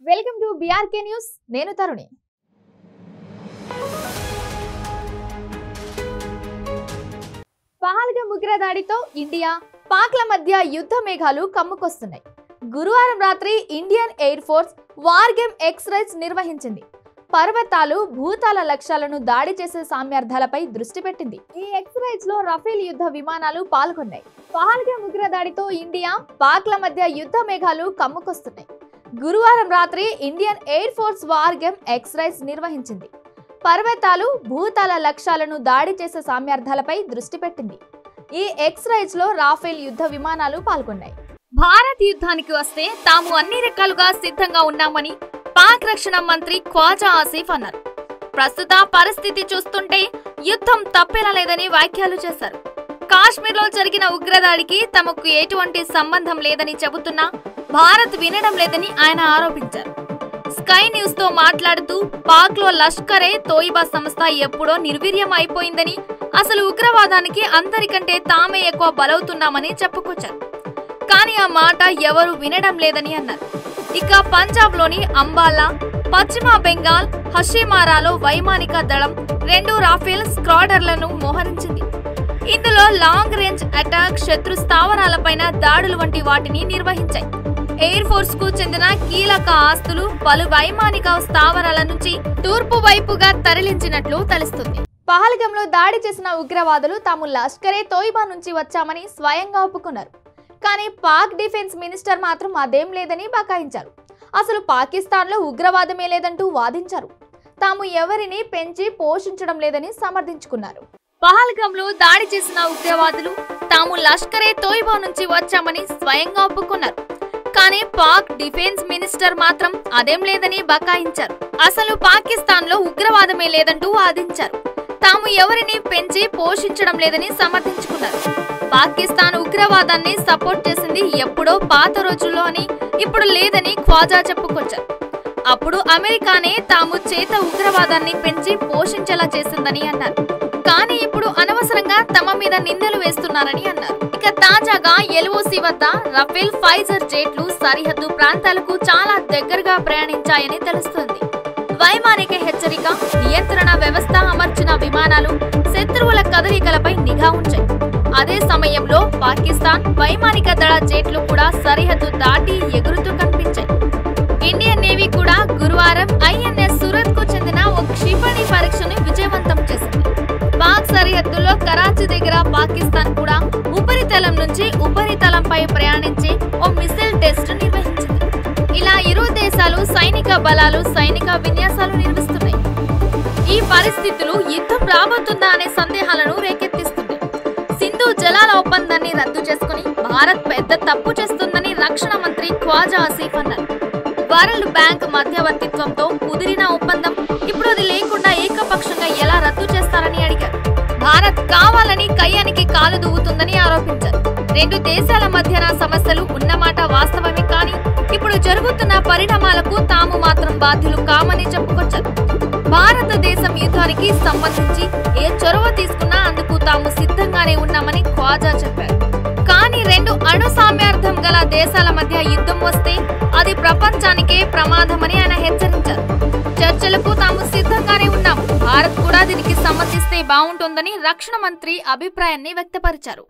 Welcome to BRK news. నేను తరుణి. Pahalgam ఉగ్రదాడితో India పాక్ల మధ్య యుద్ధ మేఘాలు కమ్ముకొస్తున్నాయి. గురువారం రాత్రి ఇండియన్ ఎయిర్ ఫోర్స్ వార్గేమ్ ఎక్స్రైజ్ నిర్వహించింది. పర్వతాలు భూతాల లక్ష్యాలను దాడి చేసే సామర్థ్యాలపై దృష్టి పెట్టింది. ఈ ఎక్స్రైజ్ లో రఫేల్ యుద్ధ విమానాలు పాల్గొన్నాయి. పహల్గామ్ ఉగ్రదాడితో ఇండియా పాక్ల మధ్య యుద్ధ మేఘాలు కమ్ముకొస్తున్నాయి. గురువారం రాత్రి ఇండియన్ ఎయిర్ ఫోర్స్ వార్గేమ్ ఎక్స్రైజ్ నిర్వహించింది. పర్వతాలు భూతాల లక్ష్యాలను దాడి చేసే సామర్థ్యాలపై దృష్టి పెట్టింది. ఈ ఎక్స్రైజ్ లో రాఫేల్ యుద్ధ విమానాలు పాల్గొన్నాయి. భారత్ యుద్ధానికి వస్తే తాము అన్ని రకాలుగా సిద్ధంగా ఉన్నామని పాక్ రక్షణ మంత్రి ఖ్వాజా ఆసిఫ్ అన్నారు. ప్రస్తుత పరిస్థితి చూస్తుంటే యుద్ధం తప్పేలా లేదని వ్యాఖ్యలు చేశారు. కాశ్మీర్ లో జరిగిన ఉగ్రదాడికి తమకు ఎటువంటి సంబంధం లేదని చెబుతున్నా భారత్ వినడం లేదని ఆయన ఆరోపించారు. స్కై న్యూస్ తో మాట్లాడుతూ పాక్ లో లష్కరే తోయిబా సంస్థ ఎప్పుడో నిర్వీర్యం అయిపోయిందని, అసలు ఉగ్రవాదానికి అందరికంటే తామే ఎక్కువ బలవుతున్నామని చెప్పుకొచ్చారు. కానీ ఆ మాట ఎవరు వినడం లేదని అన్నారు. ఇక పంజాబ్ లోని అంబాలా, పశ్చిమ బెంగాల్ హషిమారాలో వైమానిక దళం 2 రాఫేల్ స్క్వాడర్లను మోహరించింది. ఇందులో లాంగ్ రేంజ్ అటాక్, శత్రు స్థావరాలపైన దాడులు వంటి వాటిని నిర్వహించాయి. ఎయిర్ ఫోర్స్ కు చెందిన కీలక ఆస్తులు పలు వైమానిక స్థావరాల నుంచి తూర్పు వైపుగా తరలించినట్లు తెలుస్తుంది. పహల్గామ్ లో దాడి చేసిన ఉగ్రవాదులు తాము లష్కరే తోయిబా నుంచి వచ్చామని స్వయంగా ఒప్పుకున్నారు. కానీ పాక్ డిఫెన్స్ మినిస్టర్ మాత్రం అదేం లేదని బకాయించారు. అసలు పాకిస్తాన్ లో ఉగ్రవాదమే లేదంటూ వాదించారు. తాము ఎవరిని పెంచి పోషించడం లేదని సమర్థించుకున్నారు. పహల్గామ్ లో దాడి చేసిన ఉగ్రవాదులు తాము లష్కరే తోయిబా నుంచి వచ్చామని స్వయంగా ఒప్పుకున్నారు. కానీ పాక్ డిఫెన్స్ మినిస్టర్ మాత్రం అదేం లేదని బకాయించారు. అసలు పాకిస్తాన్ లో ఉగ్రవాదమే లేదంటూ వాదించారు. తాము ఎవరిని పెంచి పోషించడం లేదని సమర్థించుకున్నారు. పాకిస్తాన్ ఉగ్రవాదాన్ని సపోర్ట్ చేసింది ఎప్పుడో పాత రోజుల్లో అని, ఇప్పుడు లేదని ఖ్వాజా చెప్పుకొచ్చారు. అప్పుడు అమెరికానే తాము చేత ఉగ్రవాదాన్ని పెంచి పోషించేలా చేసిందని అన్నారు. కానీ ఇప్పుడు అనవసరంగా తమ మీద నిందలు వేస్తున్నారని అన్నారు. ఇక తాజాగా ఎల్ఓసి వద్ద రఫేల్ ఫైజర్ జెట్లు సరిహద్దు ప్రాంతాలకు చాలా దగ్గరగా ప్రయాణించాయని తెలుస్తుంది. వైమానిక హెచ్చరిక, నియంత్రణ వ్యవస్థ అమర్చిన విమానాలు శత్రువుల కదలికలపై నిఘా ఉంచాయి. అదే సమయంలో పాకిస్తాన్ వైమానిక దళ జెట్లు కూడా సరిహద్దు దాటి ఎగురుతూ కనిపించాయి. ఇండియన్ నేవీ కూడా గురువారం ఐఎన్ఎస్ సూరత్ కు చెందిన ఒక క్షిపణి పరీక్షను విజయవంతం చేసింది. పాక్ సరిహద్దులో కరాచీ దగ్గర పాకిస్తాన్ కూడా ఉపరితలం నుంచి ఉపరితలంపై ప్రయాణించే ఓ మిసైల్ టెస్ట్ నిర్వహించింది. ఇలా ఇరు దేశాలు సైనిక బలాలు సైనిక విన్యాసాలు నిర్వహిస్తున్నాయి. ఈ పరిస్థితులు యుద్ధం రాబోతుందా అనే సందేహాలను రేకెత్తిస్తున్నాయి. సింధు జలాల ఒప్పందాన్ని రద్దు చేసుకుని భారత్ పెద్ద తప్పు చేస్తుందని రక్షణ మంత్రి ఖ్వాజా ఆసిఫ్ అన్నారు. వరల్డ్ బ్యాంక్ మధ్యవర్తిత్వంతో కుదిరిన ఒప్పందం ఇప్పుడు అది లేకుండా ఏకపక్షంగా ఎలా రద్దు చేస్తారని అడిగారు. భారత్ కావాలని కయ్యానికి కాలు దువ్వుతుందని ఆరోపించారు. 2 దేశాల మధ్యన సమస్యలు ఉన్నమాట వాస్తవమే, కానీ ఇప్పుడు జరుగుతున్న పరిణామాలకు తాము మాత్రం బాధ్యులు కామని చెప్పుకొచ్చారు. భారతదేశం యుద్ధానికి సంబంధించి ఏ చొరవ తీసుకున్నా అందుకు తాము సిద్ధంగానే ఉన్నామని ఖ్వాజా చెప్పారు. కానీ 2 అణు సామర్థ్యం గల దేశాల మధ్య యుద్ధం వస్తే అది ప్రపంచానికే ప్రమాదమని ఆయన హెచ్చరించారు. చర్చలకు తాము సిద్ధంగానే ఉన్నాము, భారత్ కూడా దీనికి సమ్మతిస్తే బాగుంటుందని రక్షణ మంత్రి అభిప్రాయాన్ని వ్యక్తపరిచారు.